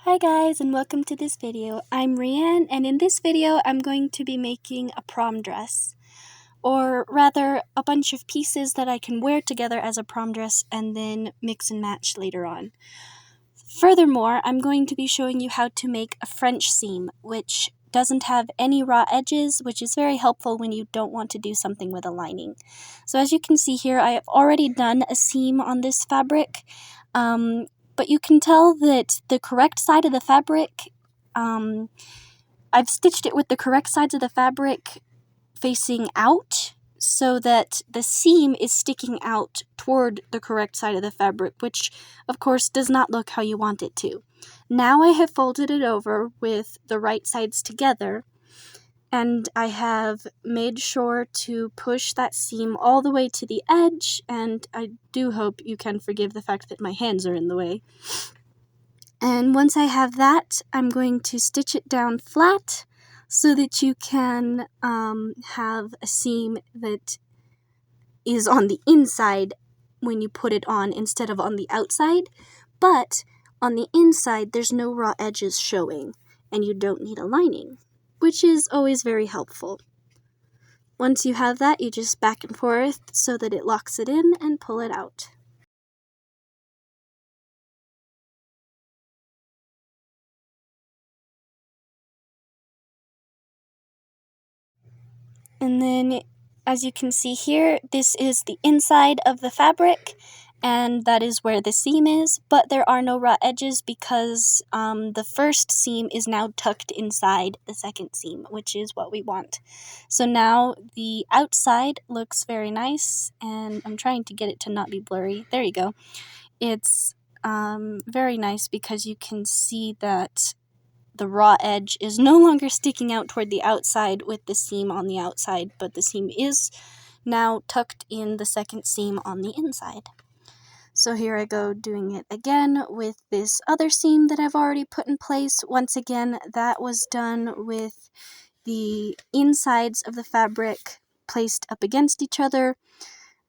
Hi guys, and welcome to this video. I'm Rianne, and in this video I'm going to be making a prom dress. Or rather, a bunch of pieces that I can wear together as a prom dress and then mix and match later on. Furthermore, I'm going to be showing you how to make a French seam, which doesn't have any raw edges, which is very helpful when you don't want to do something with a lining. So as you can see here, I have already done a seam on this fabric. But you can tell that the correct side of the fabric, I've stitched it with the correct sides of the fabric facing out so that the seam is sticking out toward the correct side of the fabric, which of course does not look how you want it to. Now I have folded it over with the right sides together, and I have made sure to push that seam all the way to the edge, and I do hope you can forgive the fact that my hands are in the way. And once I have that, I'm going to stitch it down flat so that you can have a seam that is on the inside when you put it on instead of on the outside, but on the inside there's no raw edges showing, and you don't need a lining, which is always very helpful. Once you have that, you just back and forth so that it locks it in and pull it out. And then, as you can see here, this is the inside of the fabric, and that is where the seam is, but there are no raw edges because the first seam is now tucked inside the second seam, which is what we want. So now the outside looks very nice, and I'm trying to get it to not be blurry. There you go. It's very nice because you can see that the raw edge is no longer sticking out toward the outside with the seam on the outside, but the seam is now tucked in the second seam on the inside. So here I go doing it again with this other seam that I've already put in place. Once again, that was done with the insides of the fabric placed up against each other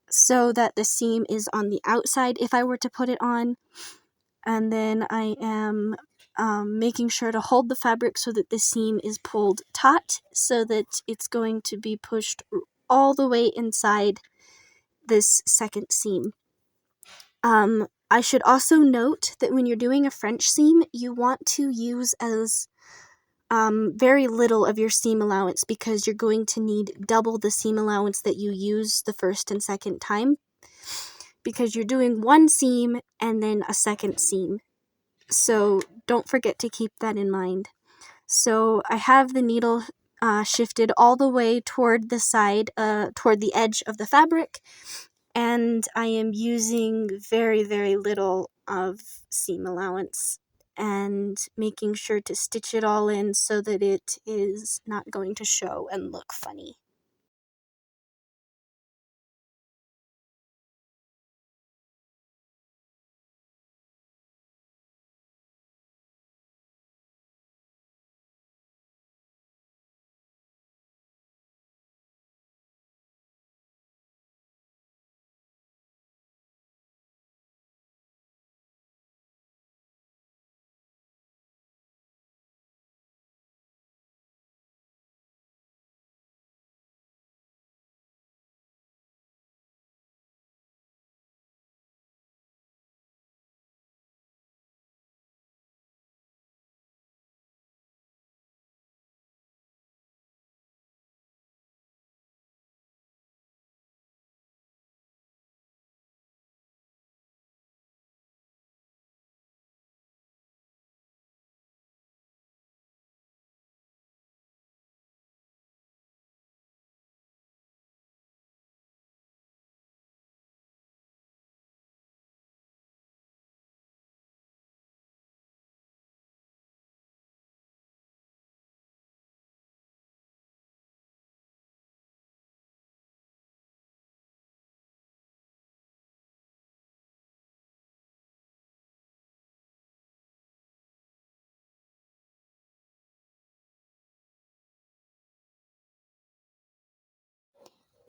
so that the seam is on the outside if I were to put it on. And then I am making sure to hold the fabric so that the seam is pulled taut so that it's going to be pushed all the way inside this second seam. I should also note that when you're doing a French seam, you want to use as very little of your seam allowance because you're going to need double the seam allowance that you use the first and second time, because you're doing one seam and then a second seam. So don't forget to keep that in mind. So I have the needle shifted all the way toward the side, toward the edge of the fabric, and I am using very, very little of seam allowance and making sure to stitch it all in so that it is not going to show and look funny.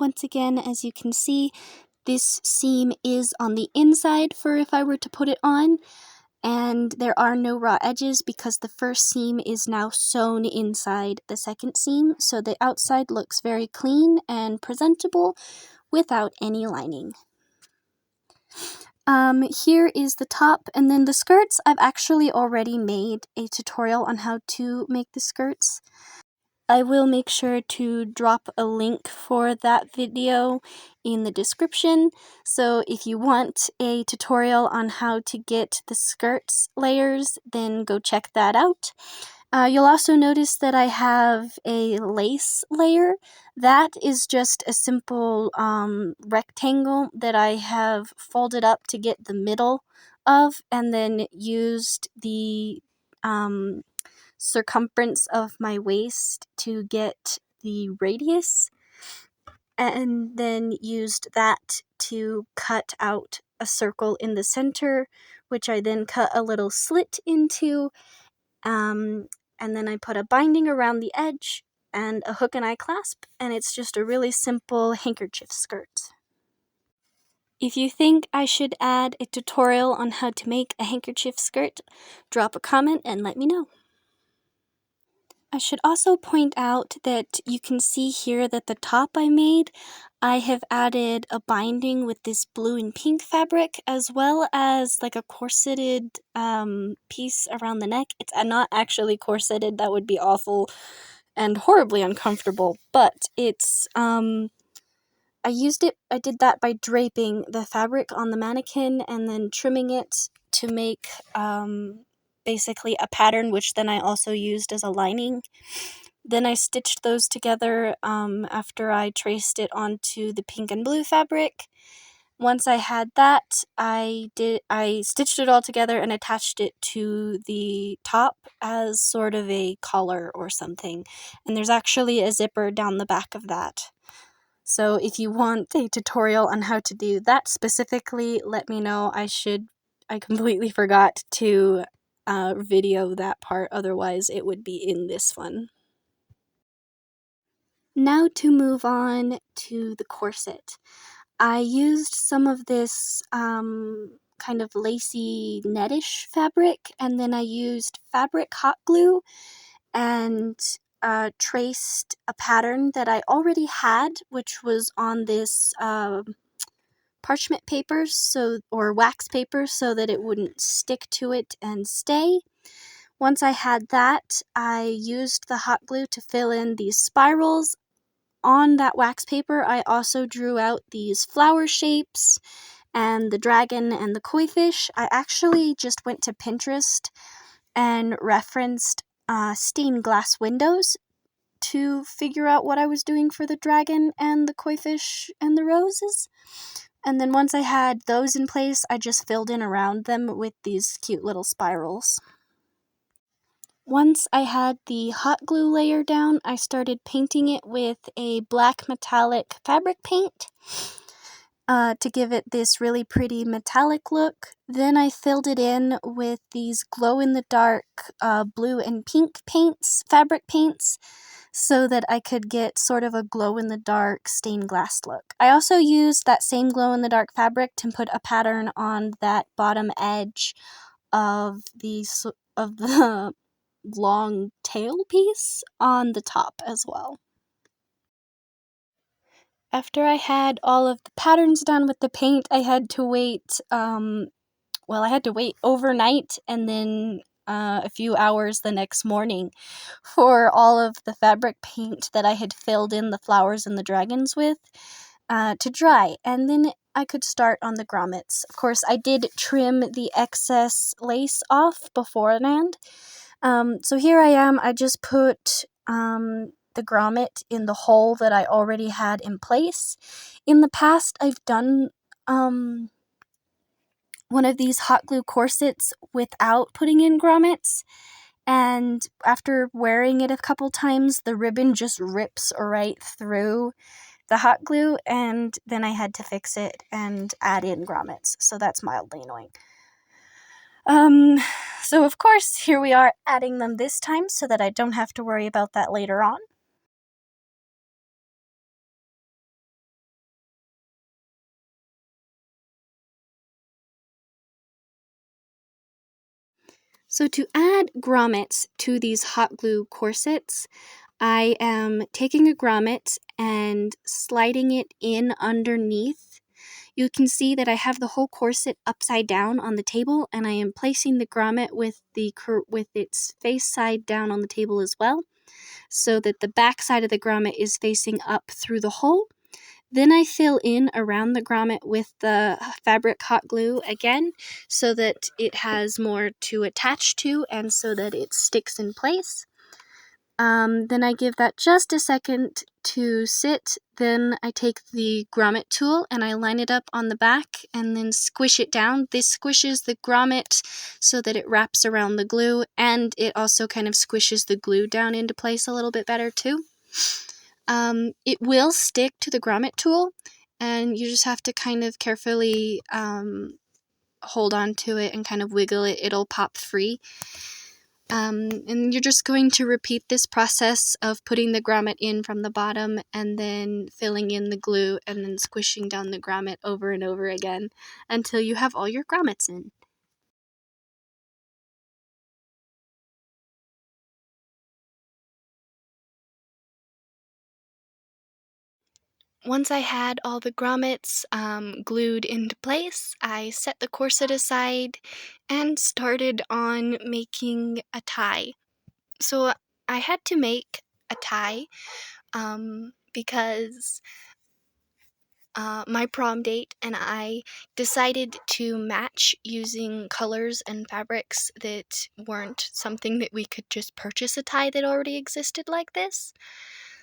Once again, as you can see, this seam is on the inside for if I were to put it on, And there are no raw edges because the first seam is now sewn inside the second seam, so the outside looks very clean and presentable without any lining. Here is the top, and then the skirts. I've actually already made a tutorial on how to make the skirts. I will make sure to drop a link for that video in the description, so if you want a tutorial on how to get the skirts layers, then go check that out. You'll also notice that I have a lace layer. That is just a simple rectangle that I have folded up to get the middle of, and then used the circumference of my waist to get the radius, and then used that to cut out a circle in the center, which I then cut a little slit into, and then I put a binding around the edge and a hook and eye clasp, and it's just a really simple handkerchief skirt. If you think I should add a tutorial on how to make a handkerchief skirt, drop a comment and let me know. I should also point out that you can see here that the top I made, I have added a binding with this blue and pink fabric, as well as like a corseted piece around the neck. It's not actually corseted, that would be awful and horribly uncomfortable, but it's, I did that by draping the fabric on the mannequin and then trimming it to make, basically a pattern, which then I also used as a lining. Then I stitched those together after I traced it onto the pink and blue fabric. Once I had that, I stitched it all together and attached it to the top as sort of a collar or something. And there's actually a zipper down the back of that. So if you want a tutorial on how to do that specifically, let me know. I completely forgot to video that part, otherwise it would be in this one. Now to move on to the corset. I used some of this kind of lacy nettish fabric, and then I used fabric hot glue and traced a pattern that I already had, which was on this parchment paper, or wax paper, so that it wouldn't stick to it and stay. Once I had that, I used the hot glue to fill in these spirals. On that wax paper, I also drew out these flower shapes and the dragon and the koi fish. I actually just went to Pinterest and referenced stained glass windows to figure out what I was doing for the dragon and the koi fish and the roses. And then once I had those in place, I just filled in around them with these cute little spirals. Once I had the hot glue layer down, I started painting it with a black metallic fabric paint to give it this really pretty metallic look. Then I filled it in with these glow-in-the-dark blue and pink paints, fabric paints, so that I could get sort of a glow-in-the-dark stained glass look. I also used that same glow-in-the-dark fabric to put a pattern on that bottom edge of the long tail piece on the top as well. After I had all of the patterns done with the paint, I had to wait, overnight and then a few hours the next morning for all of the fabric paint that I had filled in the flowers and the dragons with to dry, and then I could start on the grommets. Of course, I did trim the excess lace off beforehand. So here I am, I just put the grommet in the hole that I already had in place. In the past, I've done one of these hot glue corsets without putting in grommets, and after wearing it a couple times, the ribbon just rips right through the hot glue, and then I had to fix it and add in grommets, so that's mildly annoying. So of course, here we are adding them this time so that I don't have to worry about that later on. So to add grommets to these hot glue corsets, I am taking a grommet and sliding it in underneath. You can see that I have the whole corset upside down on the table, and I am placing the grommet with its face side down on the table as well, so that the back side of the grommet is facing up through the hole. Then I fill in around the grommet with the fabric hot glue again, so that it has more to attach to and so that it sticks in place. Then I give that just a second to sit. Then I take the grommet tool and I line it up on the back and then squish it down. This squishes the grommet so that it wraps around the glue, and it also kind of squishes the glue down into place a little bit better too. It will stick to the grommet tool, and you just have to kind of carefully hold on to it and kind of wiggle it. It'll pop free. And you're just going to repeat this process of putting the grommet in from the bottom and then filling in the glue and then squishing down the grommet over and over again until you have all your grommets in. Once I had all the grommets glued into place, I set the corset aside and started on making a tie. So I had to make a tie because my prom date and I decided to match using colors and fabrics that weren't something that we could just purchase a tie that already existed like this.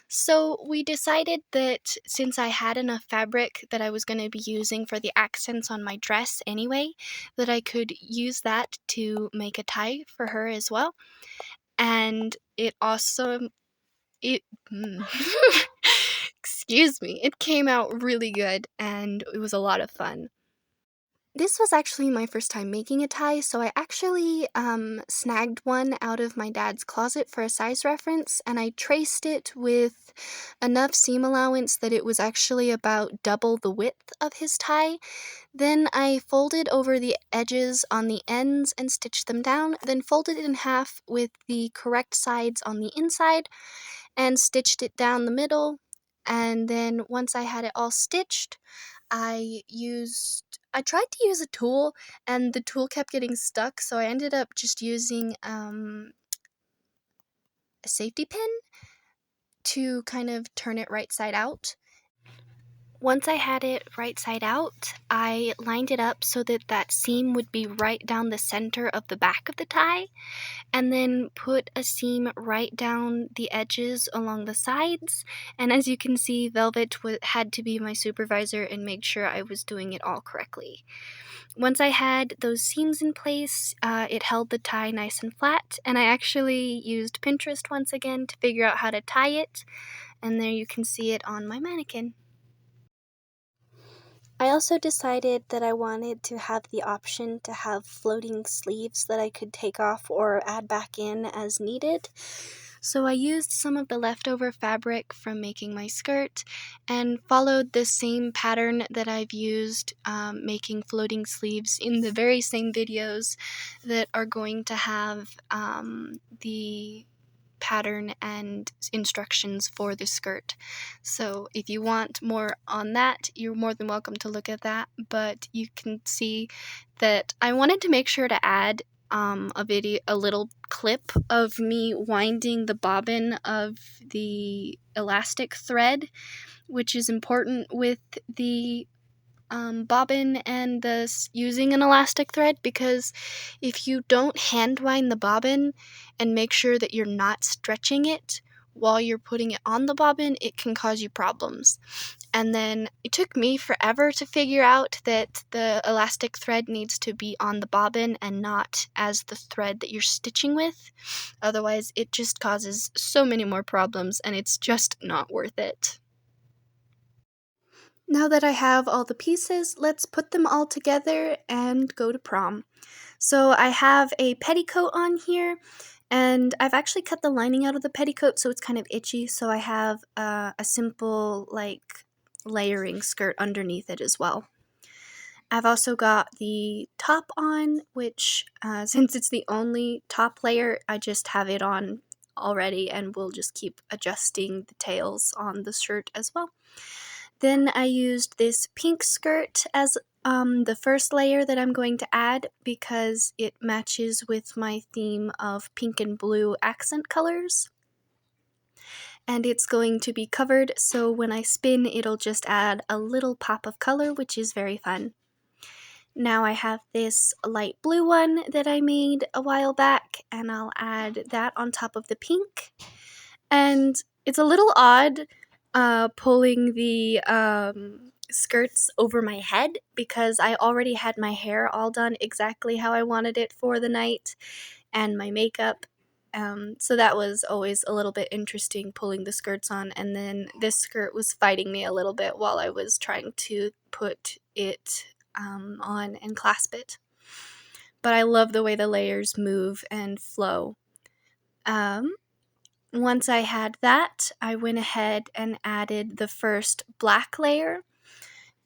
So we decided that since I had enough fabric that I was going to be using for the accents on my dress anyway, that I could use that to make a tie for her as well. And it also, excuse me, it came out really good and it was a lot of fun. This was actually my first time making a tie, so I actually snagged one out of my dad's closet for a size reference, and I traced it with enough seam allowance that it was actually about double the width of his tie. Then I folded over the edges on the ends and stitched them down, then folded it in half with the correct sides on the inside and stitched it down the middle. And then once I had it all stitched, I tried to use a tool and the tool kept getting stuck, so I ended up just using a safety pin to kind of turn it right side out. Once I had it right side out, I lined it up so that that seam would be right down the center of the back of the tie, and then put a seam right down the edges along the sides. And as you can see, Velvet had to be my supervisor and make sure I was doing it all correctly. Once I had those seams in place, it held the tie nice and flat, and I actually used Pinterest once again to figure out how to tie it, and there you can see it on my mannequin. I also decided that I wanted to have the option to have floating sleeves that I could take off or add back in as needed. So I used some of the leftover fabric from making my skirt and followed the same pattern that I've used making floating sleeves in the very same videos that are going to have the pattern and instructions for the skirt. So if you want more on that, you're more than welcome to look at that, but you can see that I wanted to make sure to add a little clip of me winding the bobbin of the elastic thread, which is important with the bobbin and using an elastic thread, because if you don't hand wind the bobbin and make sure that you're not stretching it while you're putting it on the bobbin, it can cause you problems. And then it took me forever to figure out that the elastic thread needs to be on the bobbin and not as the thread that you're stitching with. Otherwise, it just causes so many more problems and it's just not worth it. Now that I have all the pieces, let's put them all together and go to prom. So I have a petticoat on here, and I've actually cut the lining out of the petticoat so it's kind of itchy, so I have a simple layering skirt underneath it as well. I've also got the top on, which since it's the only top layer, I just have it on already and we'll just keep adjusting the tails on the shirt as well. Then I used this pink skirt as the first layer that I'm going to add because it matches with my theme of pink and blue accent colors. And it's going to be covered, so when I spin, it'll just add a little pop of color, which is very fun. Now I have this light blue one that I made a while back, and I'll add that on top of the pink. And it's a little odd pulling the skirts over my head because I already had my hair all done exactly how I wanted it for the night, and my makeup. So that was always a little bit interesting pulling the skirts on, and then this skirt was fighting me a little bit while I was trying to put it on and clasp it. But I love the way the layers move and flow. Once I had that, I went ahead and added the first black layer.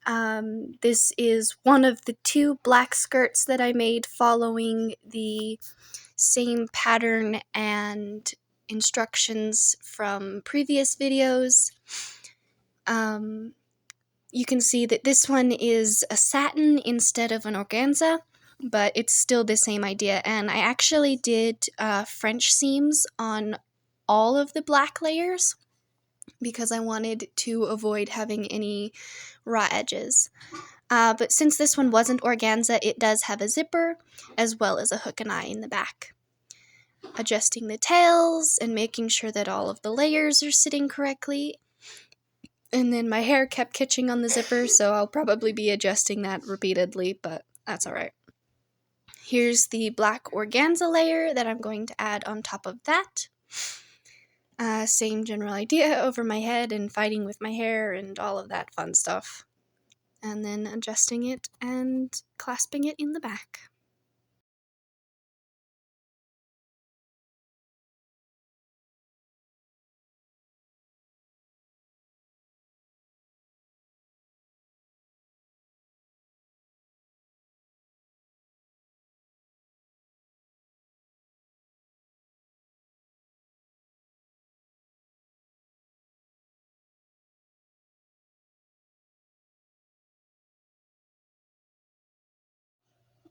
This is one of the 2 black skirts that I made following the same pattern and instructions from previous videos. You can see that this one is a satin instead of an organza, but it's still the same idea. And I actually did French seams on all of the black layers because I wanted to avoid having any raw edges. But since this one wasn't organza, it does have a zipper as well as a hook and eye in the back. Adjusting the tails and making sure that all of the layers are sitting correctly. And then my hair kept catching on the zipper, so I'll probably be adjusting that repeatedly, but that's alright. Here's the black organza layer that I'm going to add on top of that. Same general idea over my head and fighting with my hair and all of that fun stuff. And then adjusting it and clasping it in the back.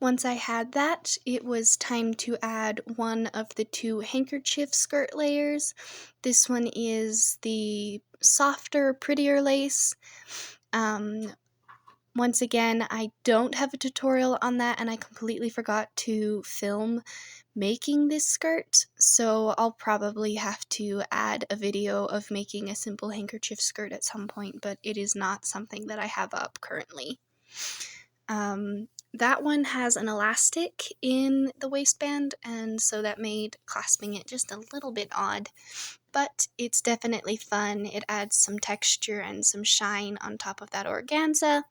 Once I had that, it was time to add one of the 2 handkerchief skirt layers. This one is the softer, prettier lace. Once again, I don't have a tutorial on that, and I completely forgot to film making this skirt, so I'll probably have to add a video of making a simple handkerchief skirt at some point, but it is not something that I have up currently. That one has an elastic in the waistband, and so that made clasping it just a little bit odd, but it's definitely fun. It adds some texture and some shine on top of that organza,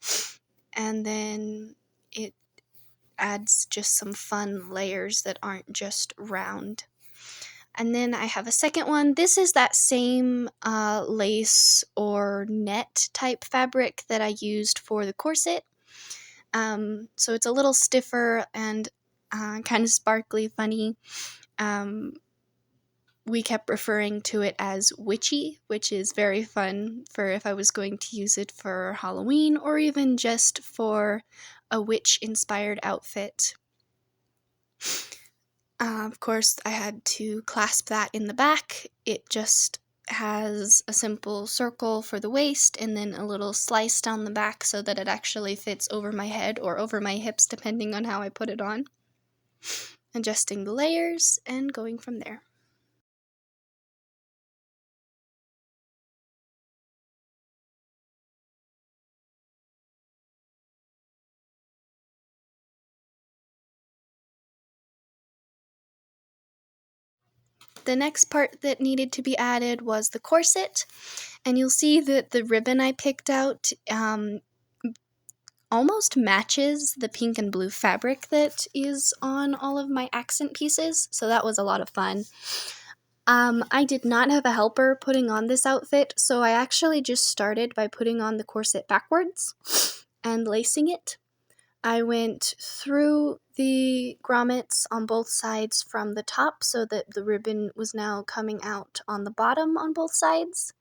and then it adds just some fun layers that aren't just round. And then I have a second one. This is that same lace or net type fabric that I used for the corset. So it's a little stiffer and kind of sparkly, funny. We kept referring to it as witchy, which is very fun for if I was going to use it for Halloween or even just for a witch-inspired outfit. Of course, I had to clasp that in the back. It just has a simple circle for the waist and then a little slice down the back so that it actually fits over my head or over my hips depending on how I put it on. Adjusting the layers and going from there. The next part that needed to be added was the corset, and you'll see that the ribbon I picked out almost matches the pink and blue fabric that is on all of my accent pieces, so that was a lot of fun. I did not have a helper putting on this outfit, so I actually just started by putting on the corset backwards and lacing it. I went through the grommets on both sides from the top so that the ribbon was now coming out on the bottom on both sides.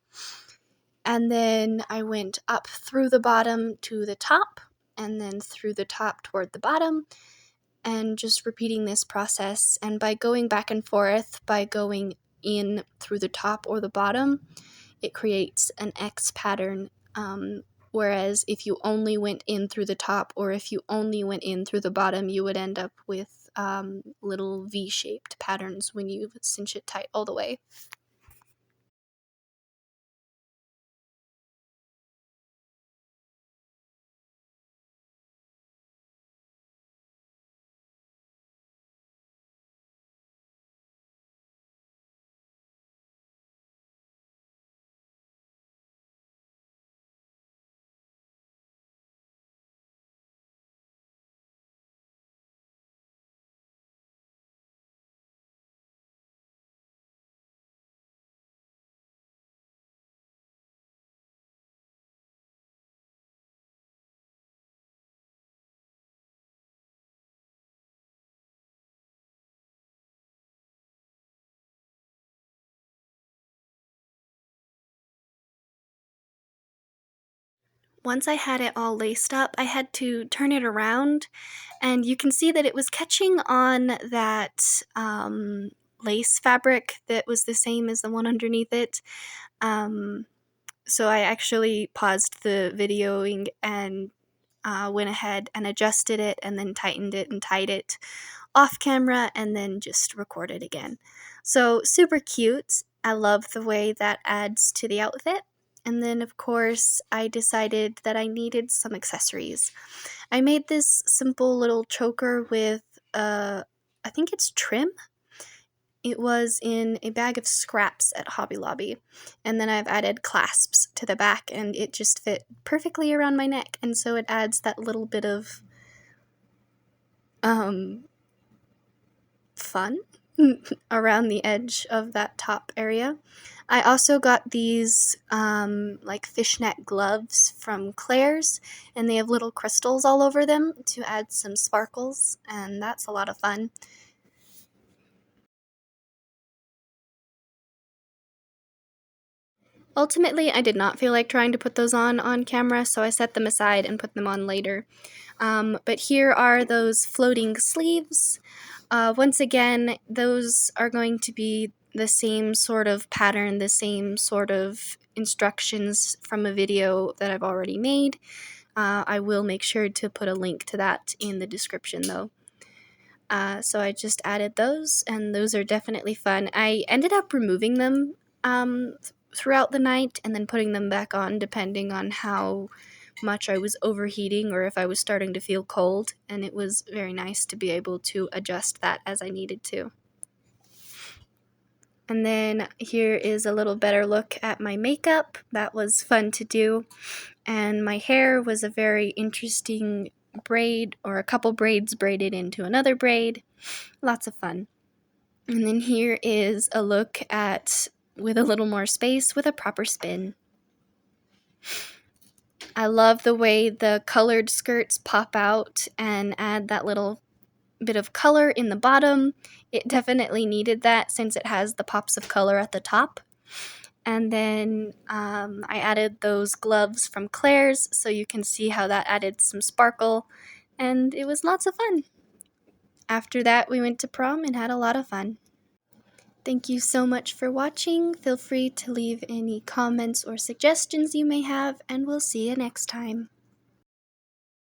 And then I went up through the bottom to the top, and then through the top toward the bottom, and just repeating this process. And by going back and forth, by going in through the top or the bottom, it creates an X pattern. Whereas if you only went in through the top, or if you only went in through the bottom, you would end up with little V-shaped patterns when you cinch it tight all the way. Once I had it all laced up, I had to turn it around, and you can see that it was catching on that lace fabric that was the same as the one underneath it. So I actually paused the videoing and went ahead and adjusted it, and then tightened it and tied it off camera, and then just recorded again. So super cute. I love the way that adds to the outfit. And then, of course, I decided that I needed some accessories. I made this simple little choker with, I think it's trim. It was in a bag of scraps at Hobby Lobby. And then I've added clasps to the back, and it just fit perfectly around my neck. And so it adds that little bit of fun around the edge of that top area. I also got these like fishnet gloves from Claire's, and they have little crystals all over them to add some sparkles, and that's a lot of fun. Ultimately, I did not feel like trying to put those on camera, so I set them aside and put them on later. But here are those floating sleeves. Once again, those are going to be the same sort of pattern, the same sort of instructions from a video that I've already made. I will make sure to put a link to that in the description though. So I just added those, and those are definitely fun. I ended up removing them throughout the night and then putting them back on depending on how much I was overheating or if I was starting to feel cold, and it was very nice to be able to adjust that as I needed to. And then here is a little better look at my makeup. That was fun to do. And my hair was a very interesting braid, or a couple braids braided into another braid. Lots of fun. And then here is a look at with a little more space with a proper spin. I love the way the colored skirts pop out and add that little bit of color in the bottom. It definitely needed that since it has the pops of color at the top. And then I added those gloves from Claire's, so you can see how that added some sparkle, and it was lots of fun. After that, we went to prom and had a lot of fun. Thank you so much for watching. Feel free to leave any comments or suggestions you may have, and we'll see you next time.